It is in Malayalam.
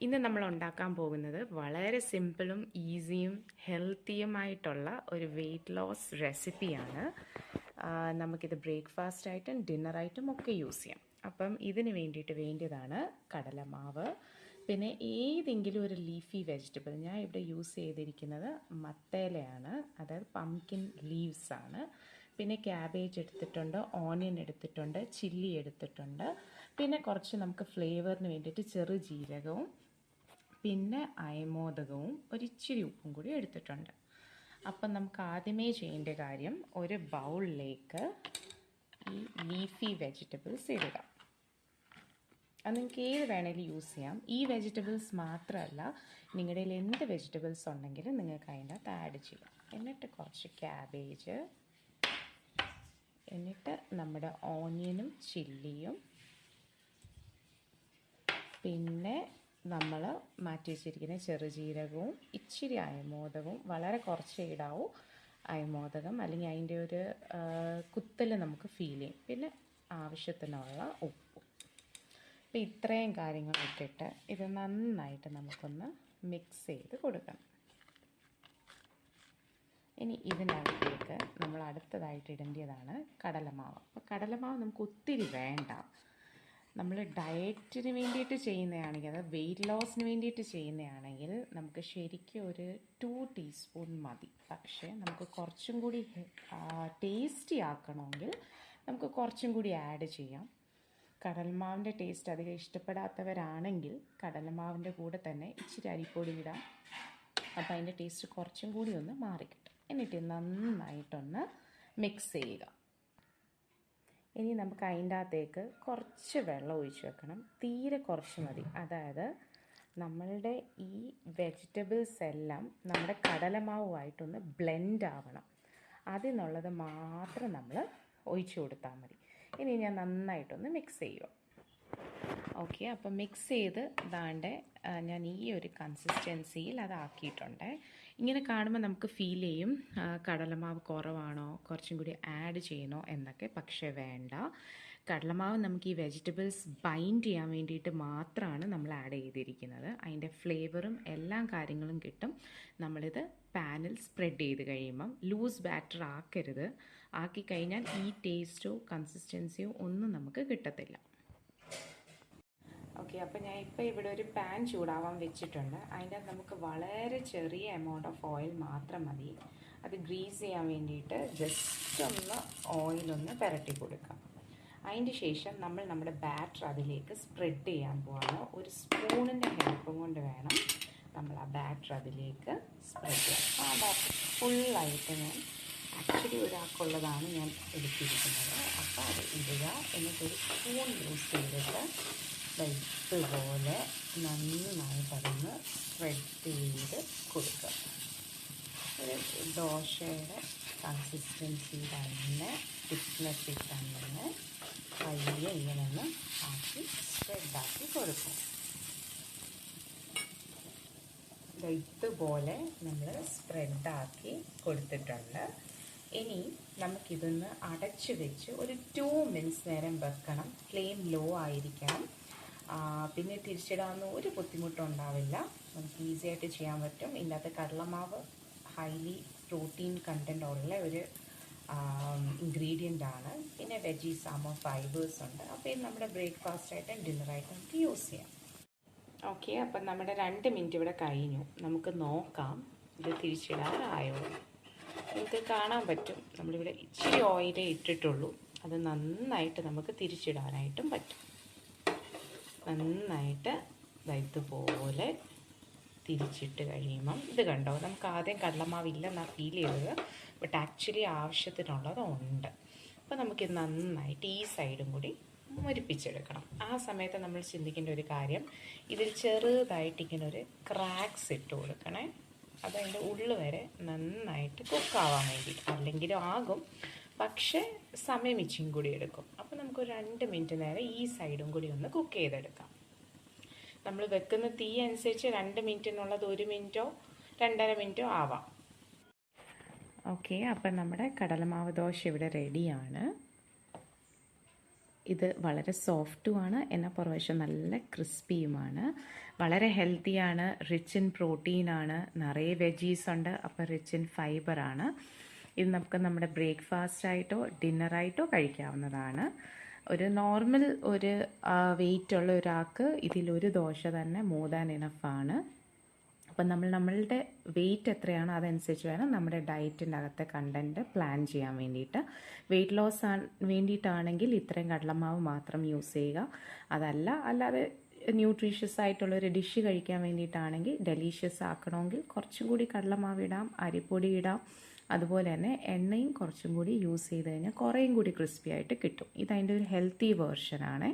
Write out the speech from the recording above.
ഇന്ന് നമ്മൾ ഉണ്ടാക്കാൻ പോകുന്നത് വളരെ സിമ്പിളും ഈസിയും ഹെൽത്തിയുമായിട്ടുള്ള ഒരു വെയിറ്റ് ലോസ് റെസിപ്പിയാണ്. നമുക്കിത് ബ്രേക്ക്ഫാസ്റ്റായിട്ടും ഡിന്നറായിട്ടും ഒക്കെ യൂസ് ചെയ്യാം. അപ്പം ഇതിന് വേണ്ടിയിട്ട് വേണ്ടിയതാണ് കടലമാവ്, പിന്നെ ഏതെങ്കിലും ഒരു ലീഫി വെജിറ്റബിൾ. ഞാൻ ഇവിടെ യൂസ് ചെയ്തിരിക്കുന്നത് മത്തേലയാണ്, അതായത് പംകിൻ ലീവ്സ് ആണ്. പിന്നെ ക്യാബേജ് എടുത്തിട്ടുണ്ട്, ഓണിയൻ എടുത്തിട്ടുണ്ട്, ചില്ലി എടുത്തിട്ടുണ്ട്, പിന്നെ കുറച്ച് നമുക്ക് ഫ്ലേവറിന് വേണ്ടിയിട്ട് ചെറുജീരകവും പിന്നെ അയമോദകവും ഒരിച്ചിരി ഉപ്പും കൂടി എടുത്തിട്ടുണ്ട്. അപ്പം നമുക്ക് ആദ്യമേ ചെയ്യേണ്ട കാര്യം, ഒരു ബൗളിലേക്ക് ഈ ലീഫി വെജിറ്റബിൾസ് ഇടുക. അത് നിങ്ങൾക്ക് ഏത് വേണമെങ്കിലും യൂസ് ചെയ്യാം. ഈ വെജിറ്റബിൾസ് മാത്രമല്ല, നിങ്ങളുടെ കയ്യിൽ എന്ത് വെജിറ്റബിൾസ് ഉണ്ടെങ്കിലും നിങ്ങൾക്ക് അതിൻ്റെ അകത്ത് ആഡ് ചെയ്യാം. എന്നിട്ട് കുറച്ച് ക്യാബേജ്, എന്നിട്ട് നമ്മുടെ ഓണിയനും ചില്ലിയും, പിന്നെ നമ്മൾ മാറ്റി വെച്ചിരിക്കുന്ന ചെറുജീരകവും ഇച്ചിരി അയമോദകവും, വളരെ കുറച്ചേ ഇടാവൂ അയമോദകം, അല്ലെങ്കിൽ അതിൻ്റെ ഒരു കുത്തൽ നമുക്ക് ഫീൽ ചെയ്യും. പിന്നെ ആവശ്യത്തിനുള്ള ഉപ്പും. അപ്പോൾ ഇത്രയും കാര്യങ്ങൾ ഇട്ടിട്ട് ഇത് നന്നായിട്ട് നമുക്കൊന്ന് മിക്സ് ചെയ്ത് കൊടുക്കണം. ഇനി ഇതിനകത്തേക്ക് നമ്മൾ അടുത്തതായിട്ട് ഇടേണ്ടതാണ് കടലമാവ്. അപ്പോൾ കടലമാവ് നമുക്ക് ഒത്തിരി വേണ്ട. നമ്മൾ ഡയറ്റിന് വേണ്ടിയിട്ട് ചെയ്യുന്നതാണെങ്കിൽ, അതായത് വെയിറ്റ് ലോസിന് വേണ്ടിയിട്ട് ചെയ്യുന്നതാണെങ്കിൽ നമുക്ക് ശരിക്കും ഒരു 2 ടീസ്പൂൺ മതി. പക്ഷേ നമുക്ക് കുറച്ചും കൂടി ടേസ്റ്റി ആക്കണമെങ്കിൽ നമുക്ക് കുറച്ചും കൂടി ആഡ് ചെയ്യാം. കടലമാവിൻ്റെ ടേസ്റ്റ് അധികം ഇഷ്ടപ്പെടാത്തവരാണെങ്കിൽ കടലമാവിൻ്റെ കൂടെ തന്നെ ഇച്ചിരി അരിപ്പൊടി ഇടാം. അപ്പോൾ അതിൻ്റെ ടേസ്റ്റ് കുറച്ചും കൂടി ഒന്ന് മാറിക്കിട്ടും. എന്നിട്ട് നന്നായിട്ടൊന്ന് മിക്സ് ചെയ്യുക. ഇനി നമുക്ക് അതിൻ്റെ അകത്തേക്ക് കുറച്ച് വെള്ളം ഒഴിച്ച് വെക്കണം. തീരെ കുറച്ച് മതി. അതായത് നമ്മളുടെ ഈ വെജിറ്റബിൾസ് എല്ലാം നമ്മുടെ കടലമാവുമായിട്ടൊന്ന് ബ്ലെൻഡ് ആവണം. അതിനുള്ളത് മാത്രം നമ്മൾ ഒഴിച്ചു കൊടുത്താൽ മതി. ഇനി ഞാൻ നന്നായിട്ടൊന്ന് മിക്സ് ചെയ്യുക. ഓക്കെ, അപ്പം മിക്സ് ചെയ്ത് ദാണ്ടെ ഞാൻ ഈ ഒരു കൺസിസ്റ്റൻസിയിൽ അതാക്കിയിട്ടുണ്ട്. ഇങ്ങനെ കാണുമ്പോൾ നമുക്ക് ഫീൽ ചെയ്യും കടലമാവ് കുറവാണോ, കുറച്ചും കൂടി ആഡ് ചെയ്യണോ എന്നൊക്കെ. പക്ഷേ വേണ്ട. കടലമാവ് നമുക്ക് ഈ വെജിറ്റബിൾസ് ബൈൻഡ് ചെയ്യാൻ വേണ്ടിയിട്ട് മാത്രമാണ് നമ്മൾ ആഡ് ചെയ്തിരിക്കുന്നത്. അതിൻ്റെ ഫ്ലേവറും എല്ലാ കാര്യങ്ങളും കിട്ടും. നമ്മളിത് പാനിൽ സ്പ്രെഡ് ചെയ്ത് കഴിയുമ്പം ലൂസ് ബാറ്റർ ആക്കരുത്. ആക്കിക്കഴിഞ്ഞാൽ ഈ ടേസ്റ്റോ കൺസിസ്റ്റൻസിയോ ഒന്നും നമുക്ക് കിട്ടത്തില്ല. ഓക്കെ, അപ്പോൾ ഞാൻ ഇപ്പോൾ ഇവിടെ ഒരു പാൻ ചൂടാവാൻ വെച്ചിട്ടുണ്ട്. അതിൻ്റെ നമുക്ക് വളരെ ചെറിയ എമൗണ്ട് ഓഫ് ഓയിൽ മാത്രം മതി. അത് ഗ്രീസ് ചെയ്യാൻ വേണ്ടിയിട്ട് ജസ്റ്റ് ഒന്ന് ഓയിലൊന്ന് പുരട്ടി കൊടുക്കാം. അതിൻ്റെ ശേഷം നമ്മൾ നമ്മുടെ ബാറ്റർ അതിലേക്ക് സ്പ്രെഡ് ചെയ്യാൻ പോവാണ്. ഒരു സ്പൂണിൻ്റെ ഹെൽപ്പും കൊണ്ട് വേണം നമ്മൾ ആ ബാറ്റർ അതിലേക്ക് സ്പ്രെഡ് ചെയ്യാം. ആ ബാറ്റർ ഫുള്ളായിട്ട് ഞാൻ ആക്ച്വലി ഒരാൾക്കുള്ളതാണ് ഞാൻ എടുത്തിരിക്കുന്നത്. അപ്പോൾ അത് ഇടുക. എന്നിട്ടൊരു സ്പൂൺ യൂസ് ചെയ്തിട്ട് ഇതുപോലെ നന്നായിട്ട് അതൊന്ന് സ്പ്രെഡ് ചെയ്ത് കൊടുക്കുക. ഒരു ദോശയുടെ കൺസിസ്റ്റൻസി തന്നെ, തിക്നെസ്സിൽ തന്നെ പയ്യെ ഇങ്ങനെ ഒന്ന് ആക്കി സ്പ്രെഡാക്കി കൊടുക്കും. ഇതുപോലെ നമ്മൾ സ്പ്രെഡാക്കി കൊടുത്തിട്ടുണ്ട്. ഇനി നമുക്കിതൊന്ന് അടച്ചു വെച്ച് ഒരു 2 മിനിറ്റ്സ് നേരം വെക്കണം. ഫ്ലെയിം ലോ ആയിരിക്കണം. പിന്നെ തിരിച്ചിടാവുന്ന ഒരു ബുദ്ധിമുട്ടും ഉണ്ടാവില്ല. നമുക്ക് ഈസി ആയിട്ട് ചെയ്യാൻ പറ്റും. ഇന്നത്തെ കടലമാവ് ഹൈലി പ്രോട്ടീൻ കണ്ടൻ്റ് ഉള്ള ഒരു ഇൻഗ്രീഡിയൻ്റ് ആണ്. പിന്നെ വെജീസ് ആകുമ്പോൾ ഫൈബേഴ്സ് ഉണ്ട്. അപ്പോൾ ഇത് നമ്മുടെ ബ്രേക്ക്ഫാസ്റ്റായിട്ടും ഡിന്നറായിട്ടും നമുക്ക് യൂസ് ചെയ്യാം. ഓക്കെ, അപ്പം നമ്മുടെ 2 മിനിറ്റ് ഇവിടെ കഴിഞ്ഞു. നമുക്ക് നോക്കാം ഇത് തിരിച്ചിടാറായോ. നിങ്ങൾക്ക് കാണാൻ പറ്റും നമ്മളിവിടെ ഇച്ചിരി ഓയിലേ ഇട്ടിട്ടുള്ളൂ. അത് നന്നായിട്ട് നമുക്ക് തിരിച്ചിടാനായിട്ടും പറ്റും. നന്നായിട്ട് ഇതുപോലെ തിരിച്ചിട്ട് കഴിയുമ്പം ഇത് കണ്ടോ, നമുക്ക് ആദ്യം കടലമാവില്ലെന്നാണ് ഫീൽ ചെയ്തത്. ബട്ട് ആക്ച്വലി ആവശ്യത്തിനുള്ളത് ഉണ്ട്. അപ്പോൾ നമുക്കിത് നന്നായിട്ട് ഈ സൈഡും കൂടി മുരിപ്പിച്ചെടുക്കണം. ആ സമയത്ത് നമ്മൾ ചിന്തിക്കേണ്ട ഒരു കാര്യം, ഇതിൽ ചെറുതായിട്ട് ഇങ്ങനെ ഒരു ക്രാക്സ് ഇട്ട് കൊടുക്കണേ. അതതിൻ്റെ ഉള്ളു വരെ നന്നായിട്ട് കുക്കാവാൻ വേണ്ടിയിട്ട്. അല്ലെങ്കിലും ആകും, പക്ഷേ സമയം ഇച്ചിയും കൂടി എടുക്കും. അപ്പോൾ നമുക്ക് 2 മിനിറ്റ് നേരം ഈ സൈഡും കൂടി ഒന്ന് കുക്ക് ചെയ്തെടുക്കാം. നമ്മൾ വെക്കുന്ന തീ അനുസരിച്ച് 2 മിനിറ്റിനുള്ളത് 1 മിനിറ്റോ 2.5 മിനിറ്റോ ആവാം. ഓക്കെ, അപ്പം നമ്മുടെ കടലമാവ് ദോശ ഇവിടെ റെഡിയാണ്. ഇത് വളരെ സോഫ്റ്റുമാണ്, എന്നാൽ പുറവശം നല്ല ക്രിസ്പിയുമാണ്. വളരെ ഹെൽത്തിയാണ്, റിച്ച് ഇൻ പ്രോട്ടീനാണ്, നിറയെ വെജീസ് ഉണ്ട്, അപ്പോൾ റിച്ച് ഇൻ ഫൈബറാണ്. ഇത് നമുക്ക് നമ്മുടെ ബ്രേക്ക്ഫാസ്റ്റ് ആയിട്ടോ ഡിന്നറായിട്ടോ കഴിക്കാവുന്നതാണ്. ഒരു നോർമൽ ഒരു വെയിറ്റ് ഉള്ള ഒരാൾക്ക് ഇതിലൊരു ദോശ തന്നെ മോർ ദാൻ ഇനഫാണ്. അപ്പം നമ്മളുടെ വെയിറ്റ് എത്രയാണോ അതനുസരിച്ച് വേണം നമ്മുടെ ഡയറ്റിൻ്റെ അകത്തെ കണ്ടൻറ്റ് പ്ലാൻ ചെയ്യാൻ വേണ്ടിയിട്ട്. വെയിറ്റ് ലോസ് വേണ്ടിയിട്ടാണെങ്കിൽ ഇത്രയും കടലമാവ് മാത്രം യൂസ് ചെയ്യുക. അല്ലാതെ ന്യൂട്രീഷ്യസ് ആയിട്ടുള്ളൊരു ഡിഷ് കഴിക്കാൻ വേണ്ടിയിട്ടാണെങ്കിൽ ഡെലീഷ്യസ് ആക്കണമെങ്കിൽ കുറച്ചും കൂടി കടലമാവ് ഇടാം, അരിപ്പൊടി ഇടാം. അതുപോലെ തന്നെ എണ്ണയും കുറച്ചും കൂടി യൂസ് ചെയ്ത് കഴിഞ്ഞാൽ കുറേയും കൂടി ക്രിസ്പി ആയിട്ട് കിട്ടും. ഇതതിൻ്റെ ഒരു ഹെൽത്തി വേർഷനാണ്.